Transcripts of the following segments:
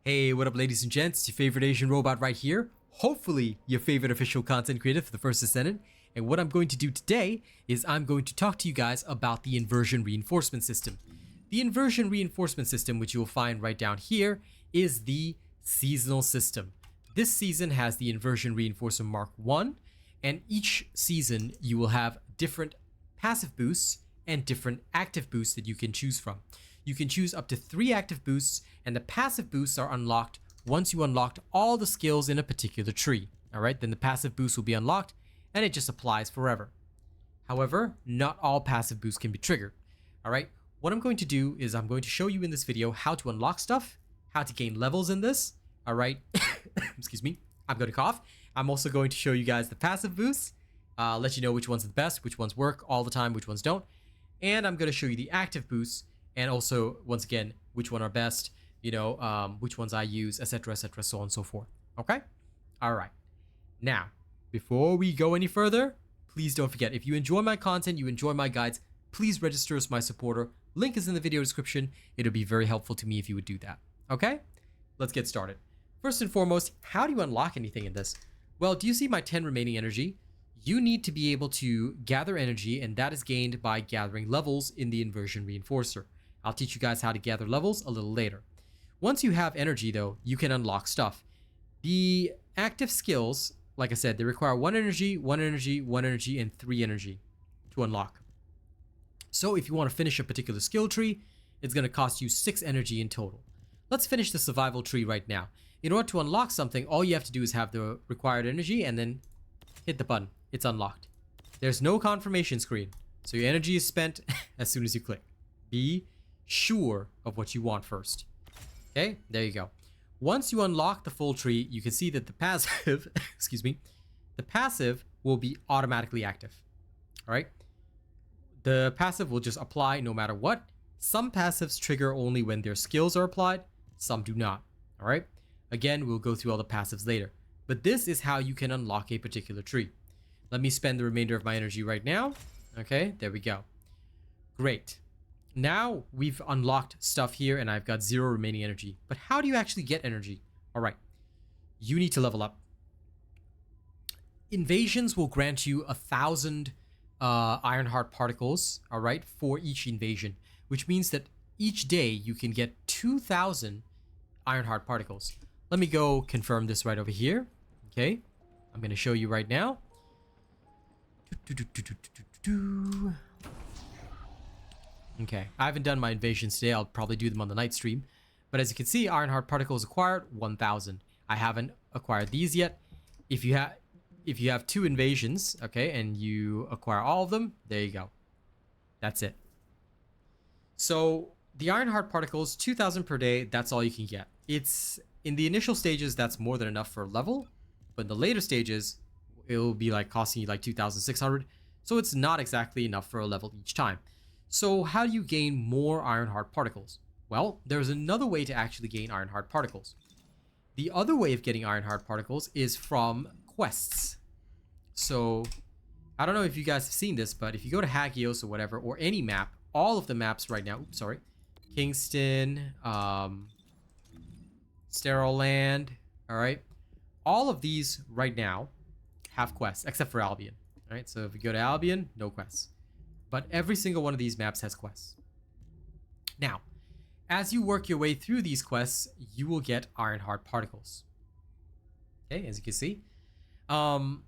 Hey, what up ladies and gents, it's your favorite Asian robot right here. Hopefully your favorite official content creator for the First Descendant. And what I'm going to do today is I'm going to talk to you guys about the Inversion Reinforcement System. The Inversion Reinforcement System, which you will find right down here, is the seasonal system. This season has the Inversion Reinforcer Mark 1, and each season you will have different passive boosts and different active boosts that you can choose from. You can choose up to 3 active boosts, and the passive boosts are unlocked once you unlocked all the skills in a particular tree. Alright, then the passive boost will be unlocked, and it just applies forever. However, not all passive boosts can be triggered. Alright, what I'm going to do is I'm going to show you in this video how to unlock stuff, how to gain levels in this. Alright, excuse me, I'm going to cough. I'm also going to show you guys the passive boosts, let you know which ones are the best, which ones work all the time, which ones don't. And I'm going to show you the active boosts, and also, once again, which one are best, which ones I use, etc., so on and so forth. Okay? Alright. Now, before we go any further, please don't forget, if you enjoy my content, you enjoy my guides, please register as my supporter. Link is in the video description. It'll be very helpful to me if you would do that. Okay? Let's get started. First and foremost, how do you unlock anything in this? Well, do you see my 10 remaining energy? You need to be able to gather energy, and that is gained by gathering levels in the Inversion Reinforcer. I'll teach you guys how to gather levels a little later. Once you have energy though, you can unlock stuff. The active skills, like I said, they require 1 energy, 1 energy, 1 energy, and 3 energy to unlock. So if you want to finish a particular skill tree, it's going to cost you 6 energy in total. Let's finish the survival tree right now. In order to unlock something, all you have to do is have the required energy and then hit the button. It's unlocked. There's no confirmation screen, so your energy is spent as soon as you click. Be sure of what you want first. Okay, there you go. Once you unlock the full tree, you can see that the passive, excuse me, the passive will be automatically active. All right, the passive will just apply no matter what. Some passives trigger only when their skills are applied, some do not. All right, again, we'll go through all the passives later, but this is how you can unlock a particular tree. Let me spend the remainder of my energy right now. Okay, there we go. Great. Now we've unlocked stuff here and I've got 0 remaining energy. But how do you actually get energy? All right, you need to level up. Invasions will grant you 1,000 Ironheart particles, all right, for each invasion, which means that each day you can get 2,000 Ironheart particles. Let me go confirm this right over here. Okay, I'm going to show you right now. Okay, I haven't done my invasions today. I'll probably do them on the night stream. But as you can see, Ironheart particles acquired 1,000. I haven't acquired these yet. If you have 2 invasions, okay, and you acquire all of them, there you go. That's it. So the Ironheart particles, 2,000 per day. That's all you can get. It's in the initial stages. That's more than enough for a level, but in the later stages, it'll be like costing you like 2,600. So it's not exactly enough for a level each time. So how do you gain more Ironheart particles? Well, there's another way to actually gain Ironheart particles. The other way of getting Ironheart particles is from quests. So I don't know if you guys have seen this, but if you go to Hagios or whatever, or any map, all of the maps right now, oops, sorry, Kingston, Sterile Land, all right, all of these right now have quests, except for Albion. All right, so if you go to Albion, no quests. But every single one of these maps has quests. Now, as you work your way through these quests, you will get Ironheart particles. Okay, as you can see. Some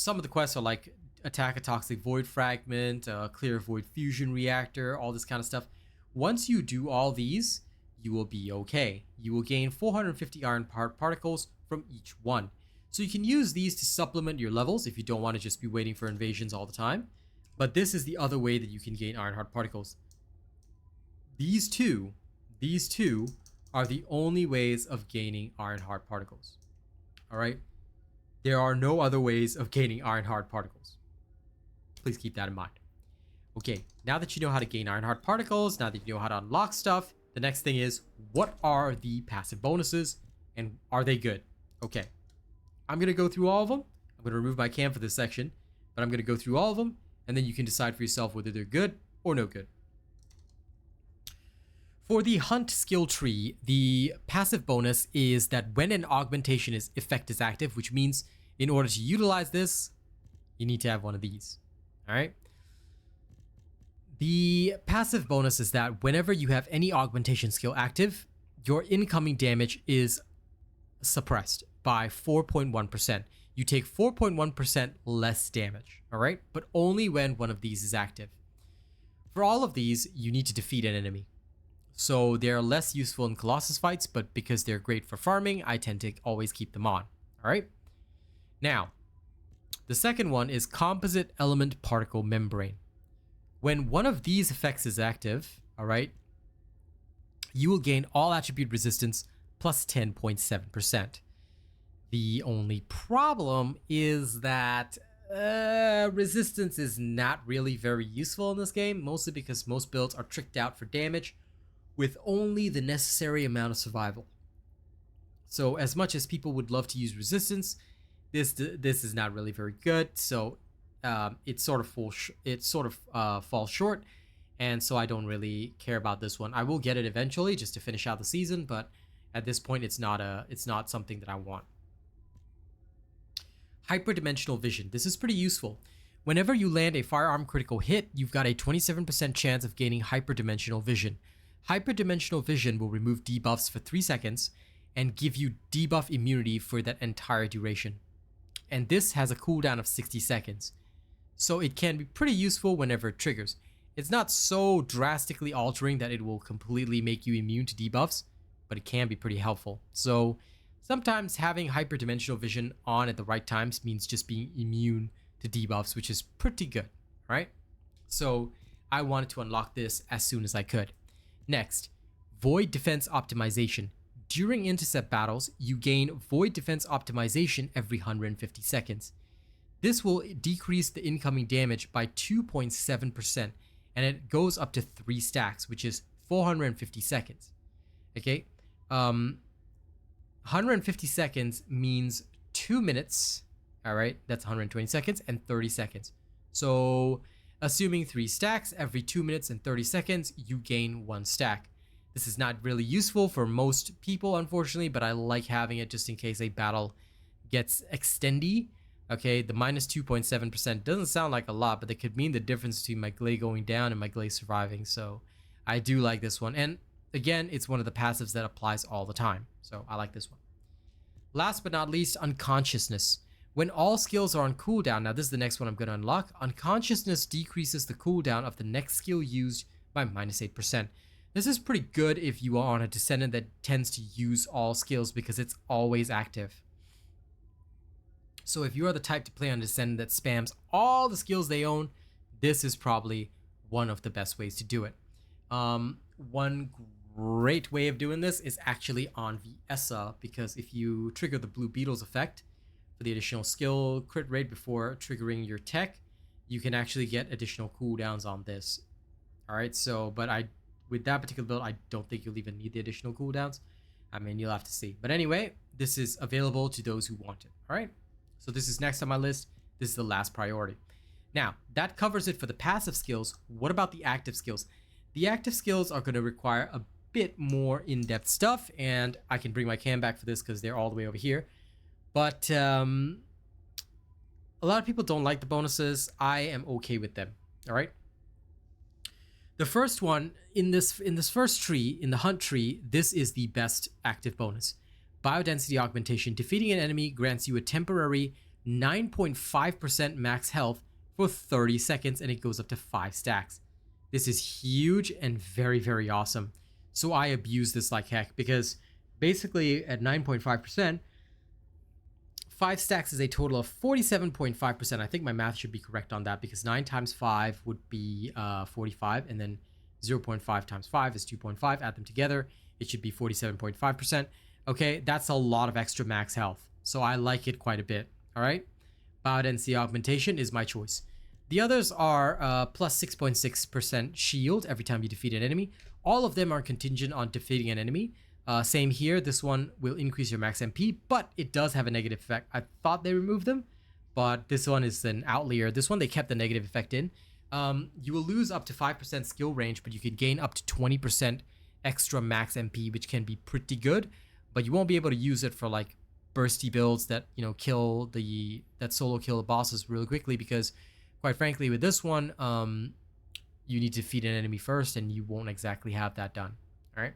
of the quests are like attack a toxic void fragment, clear a void fusion reactor, all this kind of stuff. Once you do all these, you will be okay. You will gain 450 Ironheart particles from each one. So you can use these to supplement your levels if you don't want to just be waiting for invasions all the time. But this is the other way that you can gain Ironheart particles. These two are the only ways of gaining Ironheart particles. All right? There are no other ways of gaining Ironheart particles. Please keep that in mind. Okay, now that you know how to gain Ironheart particles, now that you know how to unlock stuff, the next thing is, what are the passive bonuses and are they good? Okay, I'm going to go through all of them. I'm going to remove my cam for this section, but I'm going to go through all of them, and then you can decide for yourself whether they're good or no good. For the hunt skill tree, the passive bonus is that when an augmentation effect is active, which means in order to utilize this, you need to have one of these. All right. The passive bonus is that whenever you have any augmentation skill active, your incoming damage is suppressed by 4.1%. You take 4.1% less damage, all right? But only when one of these is active. For all of these, you need to defeat an enemy. So they're less useful in Colossus fights, but because they're great for farming, I tend to always keep them on, all right? Now, the second one is Composite Element Particle Membrane. When one of these effects is active, all right, you will gain all attribute resistance plus 10.7%. The only problem is that resistance is not really very useful in this game, mostly because most builds are tricked out for damage with only the necessary amount of survival. So as much as people would love to use resistance, this is not really very good. So it sort of falls short, and so I don't really care about this one. I will get it eventually just to finish out the season, but at this point it's not something that I want. Hyperdimensional vision. This is pretty useful. Whenever you land a firearm critical hit, you've got a 27% chance of gaining hyperdimensional vision. Hyperdimensional vision will remove debuffs for 3 seconds and give you debuff immunity for that entire duration. And this has a cooldown of 60 seconds. So it can be pretty useful whenever it triggers. It's not so drastically altering that it will completely make you immune to debuffs, but it can be pretty helpful. So sometimes having hyperdimensional vision on at the right times means just being immune to debuffs, which is pretty good, right? So I wanted to unlock this as soon as I could. Next, Void Defense Optimization. During intercept battles, you gain Void Defense Optimization every 150 seconds. This will decrease the incoming damage by 2.7%, and it goes up to 3 stacks, which is 450 seconds. Okay, 150 seconds means 2 minutes, all right? That's 120 seconds and 30 seconds. So assuming 3 stacks, every 2 minutes and 30 seconds, you gain 1 stack. This is not really useful for most people, unfortunately, but I like having it just in case a battle gets extendy. Okay, the minus 2.7% doesn't sound like a lot, but that could mean the difference between my Glay going down and my Glay surviving. So I do like this one. And again, it's one of the passives that applies all the time. So I like this one. Last but not least, Unconsciousness. When all skills are on cooldown, now this is the next one I'm going to unlock, Unconsciousness decreases the cooldown of the next skill used by minus 8%. This is pretty good if you are on a Descendant that tends to use all skills because it's always active. So if you are the type to play on Descendant that spams all the skills they own, this is probably one of the best ways to do it. One great way of doing this is actually on Viessa, because if you trigger the Blue Beetles effect for the additional skill crit rate before triggering your tech, you can actually get additional cooldowns on this. All right, so with that particular build, I don't think you'll even need the additional cooldowns. I mean, you'll have to see. But anyway, this is available to those who want it. All right. So this is next on my list. This is the last priority. Now, that covers it for the passive skills. What about the active skills? The active skills are going to require a bit more in-depth stuff, and I can bring my cam back for this because they're all the way over here. But a lot of people don't like the bonuses. I am okay with them. All right. The first one in this first tree, in the hunt tree, this is the best active bonus. Biodensity Augmentation. Defeating an enemy grants you a temporary 9.5% max health for 30 seconds, and it goes up to 5 stacks. This is huge and very, very awesome. So I abuse this like heck, because basically at 9.5%, 5 stacks is a total of 47.5%. I think my math should be correct on that, because 9 times 5 would be 45, and then 0.5 times 5 is 2.5. Add them together, it should be 47.5%. Okay, that's a lot of extra max health. So I like it quite a bit. All right, Biodensity Augmentation is my choice. The others are plus 6.6% shield every time you defeat an enemy. All of them are contingent on defeating an enemy. Same here, this one will increase your max MP, but it does have a negative effect. I thought they removed them, but this one is an outlier. This one, they kept the negative effect in. You will lose up to 5% skill range, but you could gain up to 20% extra max MP, which can be pretty good, but you won't be able to use it for like bursty builds that, you know, that solo kill the bosses really quickly, because quite frankly with this one, you need to defeat an enemy first and you won't exactly have that done. All right.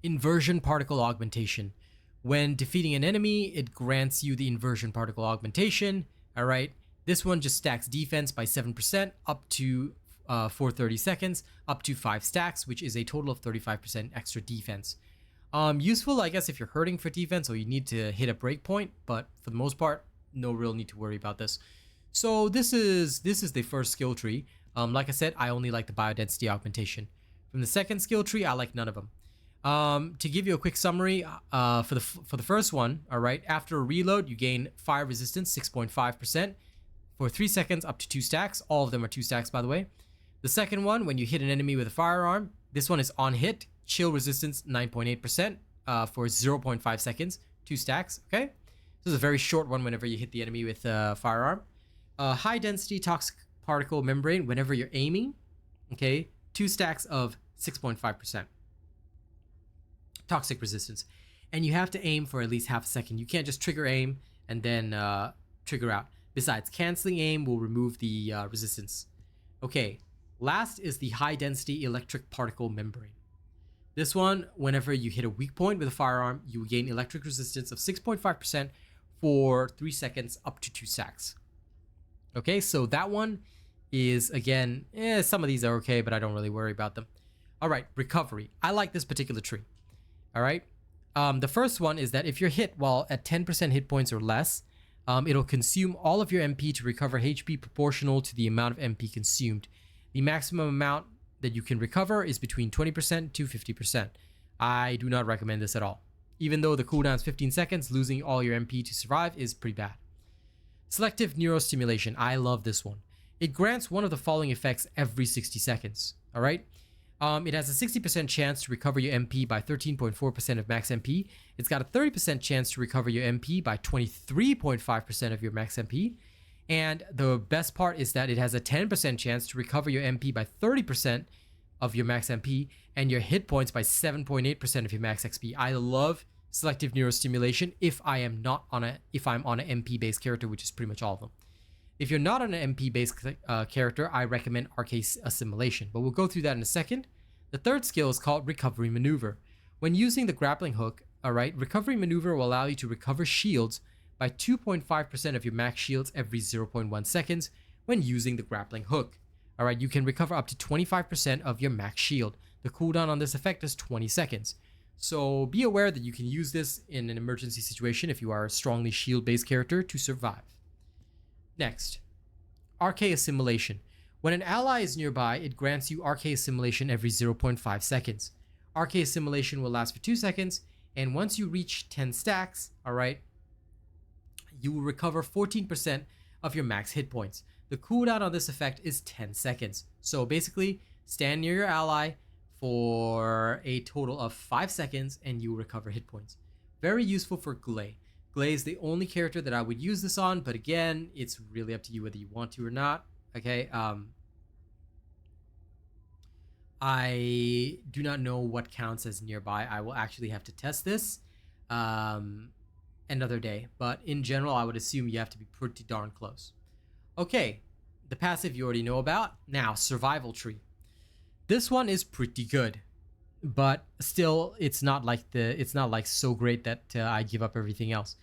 Inversion particle augmentation. When defeating an enemy, it grants you the inversion particle augmentation. All right. This one just stacks defense by 7% up to for 30 seconds, up to 5 stacks, which is a total of 35% extra defense. Useful, I guess, if you're hurting for defense or you need to hit a breakpoint, but for the most part, no real need to worry about this. So this is the first skill tree. Like I said, I only like the biodensity augmentation. From the second skill tree, I like none of them. To give you a quick summary, for the first one, all right, after a reload, you gain fire resistance 6.5% for 3 seconds up to 2 stacks. All of them are 2 stacks, by the way. The second one, when you hit an enemy with a firearm, this one is on hit, chill resistance 9.8% for 0.5 seconds, 2 stacks. Okay, this is a very short one whenever you hit the enemy with a firearm. High density toxic particle membrane whenever you're aiming. Okay, 2 stacks of 6.5%. Toxic resistance, and you have to aim for at least half a second. You can't just trigger aim and then trigger out. Besides, canceling aim will remove the resistance. Okay, last is the high density electric particle membrane. This one, whenever you hit a weak point with a firearm, you gain electric resistance of 6.5% for 3 seconds up to 2 stacks. Okay, so that one is, again, some of these are okay, but I don't really worry about them. All right, recovery. I like this particular tree. All right. The first one is that if you're hit while at 10% hit points or less, it'll consume all of your MP to recover HP proportional to the amount of MP consumed. The maximum amount that you can recover is between 20% to 50%. I do not recommend this at all. Even though the cooldown is 15 seconds, losing all your MP to survive is pretty bad. Selective neurostimulation. I love this one. It grants one of the following effects every 60 seconds. All right. It has a 60% chance to recover your MP by 13.4% of max MP. It's got a 30% chance to recover your MP by 23.5% of your max MP. And the best part is that it has a 10% chance to recover your MP by 30% of your max MP and your hit points by 7.8% of your max XP. I love selective neurostimulation if I'm on an MP based character, which is pretty much all of them. If you're not on an MP based character, I recommend Arcade Assimilation, but we'll go through that in a second. The third skill is called Recovery Maneuver. When using the grappling hook, all right, Recovery Maneuver will allow you to recover shields by 2.5% of your max shields every 0.1 seconds when using the grappling hook. All right, you can recover up to 25% of your max shield. The cooldown on this effect is 20 seconds. So be aware that you can use this in an emergency situation if you are a strongly shield-based character to survive. Next, RK Assimilation. When an ally is nearby, it grants you RK Assimilation every 0.5 seconds. RK Assimilation will last for 2 seconds, and once you reach 10 stacks, all right, you will recover 14% of your max hit points. The cooldown on this effect is 10 seconds. So basically, stand near your ally for a total of 5 seconds and you will recover hit points. Very useful for Glay. Glay is the only character that I would use this on, but again, it's really up to you whether you want to or not. Okay, I do not know what counts as nearby. I will actually have to test this another day, but in general, I would assume you have to be pretty darn close. Okay, the passive you already know about. Now, Survival Tree. This one is pretty good, but still, it's not like so great that I give up everything else.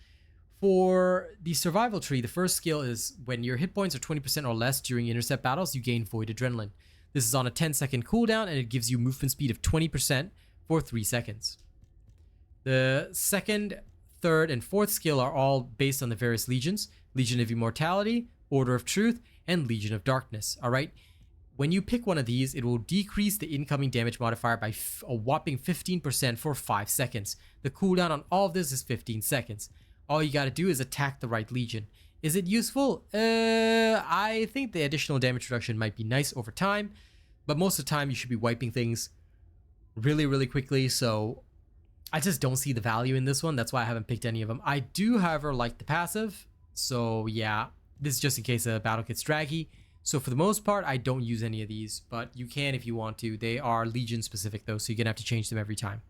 For the Survival Tree, the first skill is when your hit points are 20% or less during intercept battles, you gain Void Adrenaline. This is on a 10-second cooldown, and it gives you movement speed of 20% for 3 seconds. The second, third, and fourth skill are all based on the various legions: Legion of Immortality, Order of Truth, and Legion of Darkness. All right. When you pick one of these, it will decrease the incoming damage modifier by a whopping 15% for 5 seconds. The cooldown on all of this is 15 seconds. All you gotta do is attack the right legion. Is it useful? I think the additional damage reduction might be nice over time, but most of the time you should be wiping things really, really quickly, so I just don't see the value in this one. That's why I haven't picked any of them. I do, however, like the passive, so yeah, this is just in case a battle gets draggy. So for the most part, I don't use any of these, but you can if you want to. They are Legion specific though, so you're gonna have to change them every time.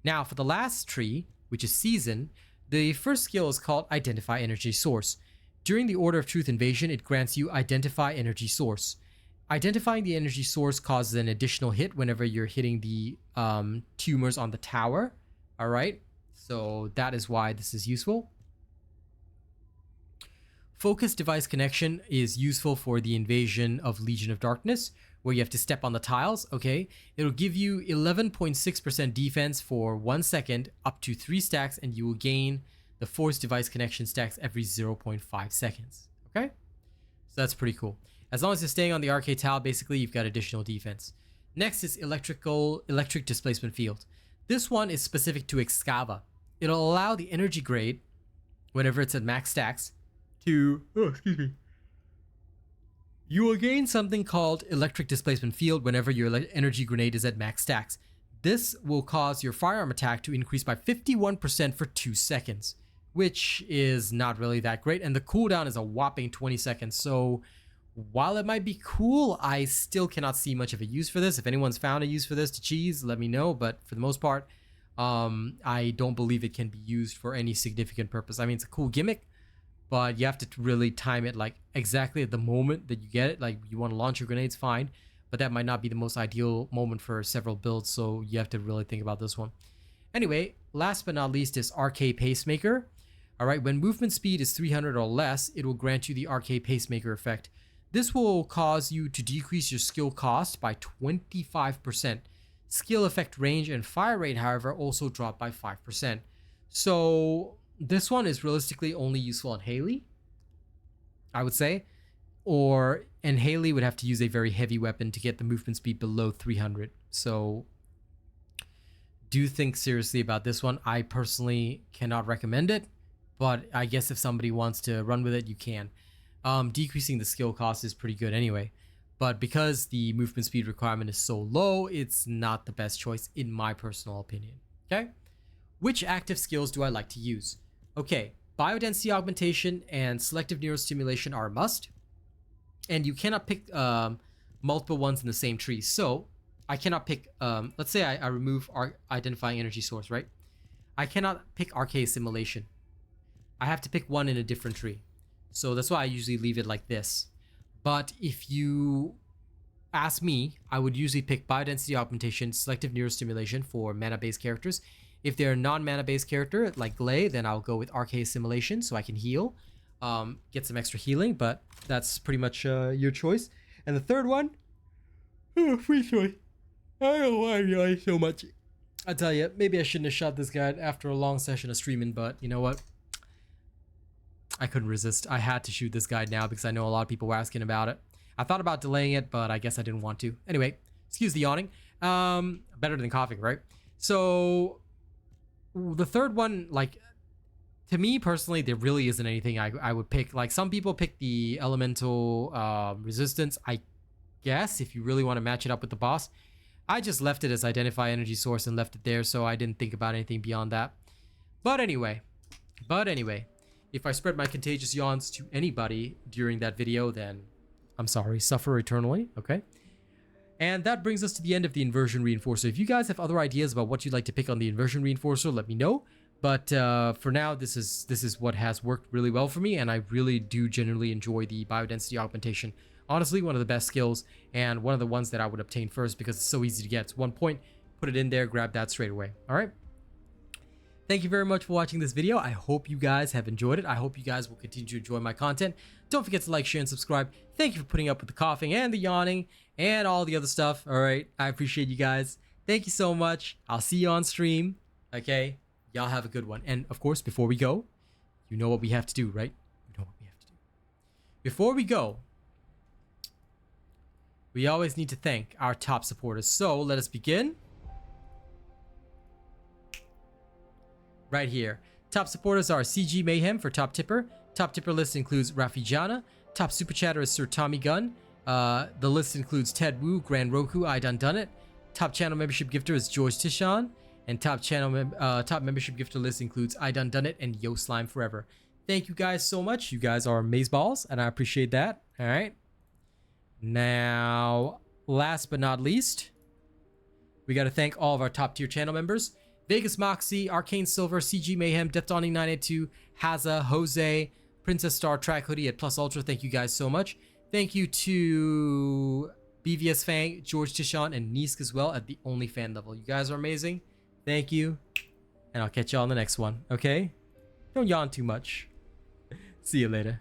Now for the last tree, which is Season, the first skill is called Identify Energy Source. During the Order of Truth Invasion, it grants you Identify Energy Source. Identifying the energy source causes an additional hit whenever you're hitting the tumors on the tower. All right, so that is why this is useful. Focus Device Connection is useful for the invasion of Legion of Darkness, where you have to step on the tiles, okay? It'll give you 11.6% defense for 1 second, up to 3 stacks, and you will gain the Force Device Connection stacks every 0.5 seconds, okay? So that's pretty cool. As long as you're staying on the arcade tile, basically, you've got additional defense. Next is Electric Displacement Field. This one is specific to Excava. It'll allow the energy grade, whenever it's at max stacks, to, you will gain something called Electric Displacement Field whenever your energy grenade is at max stacks. This will cause your firearm attack to increase by 51% for 2 seconds, which is not really that great. And the cooldown is a whopping 20 seconds. So while it might be cool, I still cannot see much of a use for this. If anyone's found a use for this to cheese, let me know. But for the most part, I don't believe it can be used for any significant purpose. I mean, it's a cool gimmick, but you have to really time it like exactly at the moment that you get it. Like you want to launch your grenades, fine, but that might not be the most ideal moment for several builds, so you have to really think about this one. Anyway, last but not least is RK Pacemaker. All right, when movement speed is 300 or less, it will grant you the RK Pacemaker effect. This will cause you to decrease your skill cost by 25%. Skill effect range and fire rate, however, also drop by 5%. So this one is realistically only useful on Haley, I would say. And Haley would have to use a very heavy weapon to get the movement speed below 300. So do think seriously about this one. I personally cannot recommend it, but I guess if somebody wants to run with it, you can. Decreasing the skill cost is pretty good anyway, but because the movement speed requirement is so low, it's not the best choice in my personal opinion. Okay, which active skills do I like to use? Okay, biodensity augmentation and selective neurostimulation are a must, and you cannot pick multiple ones in the same tree. So I cannot pick, let's say I remove identifying energy source, right? I cannot pick RK assimilation. I have to pick one in a different tree. So that's why I usually leave it like this. But if you ask me, I would usually pick biodensity augmentation, selective neurostimulation for mana-based characters. If they're a non-mana based character like Glay, then I'll go with RK Assimilation so I can heal, get some extra healing, but that's pretty much your choice. And the third one, free choice. I don't know why I'm yelling so much. I tell you, maybe I shouldn't have shot this guy after a long session of streaming, but you know what? I couldn't resist. I had to shoot this guy now because I know a lot of people were asking about it. I thought about delaying it, but I guess I didn't want to. Anyway, excuse the yawning. Better than coughing, right? So the third one, like, to me personally, there really isn't anything I would pick. Like, some people pick the elemental resistance. I guess if you really want to match it up with the boss, I just left it as identify energy source and left it there, so I didn't think about anything beyond that. But anyway, if I spread my contagious yawns to anybody during that video, then I'm sorry, suffer eternally, okay? And that brings us to the end of the Inversion Reinforcer. If you guys have other ideas about what you'd like to pick on the Inversion Reinforcer, let me know. But for now, this is what has worked really well for me, and I really do generally enjoy the biodensity augmentation. Honestly, one of the best skills, and one of the ones that I would obtain first because it's so easy to get. It's 1 point, put it in there, grab that straight away. All right? Thank you very much for watching this video. I hope you guys have enjoyed it. I hope you guys will continue to enjoy my content. Don't forget to like, share, and subscribe. Thank you for putting up with the coughing and the yawning and all the other stuff. All right, I appreciate you guys. Thank you so much. I'll see you on stream. Okay, y'all have a good one. And of course, before we go, you know what we have to do, right? You know what we have to do. Before we go, we always need to thank our top supporters. So let us begin. Right here. Top supporters are CG Mayhem for top tipper. Top tipper list includes Rafi Jana. Top super chatter is Sir Tommy Gunn. The list includes Ted Wu, Grand Roku, I Done It. Top channel membership gifter is George Tishan. And top membership gifter list includes I Done It and Yo Slime Forever. Thank you guys so much. You guys are amazeballs, and I appreciate that. All right. Now, last but not least, we got to thank all of our top tier channel members: Vegas Moxie, Arcane Silver, CG Mayhem, Death Dawning 982, Haza, Jose, Princess Star, Track Hoodie at Plus Ultra. Thank you guys so much. Thank you to BVS Fang, George Tishon, and Nisk as well at the only fan level. You guys are amazing. Thank you. And I'll catch y'all on the next one, okay? Don't yawn too much. See you later.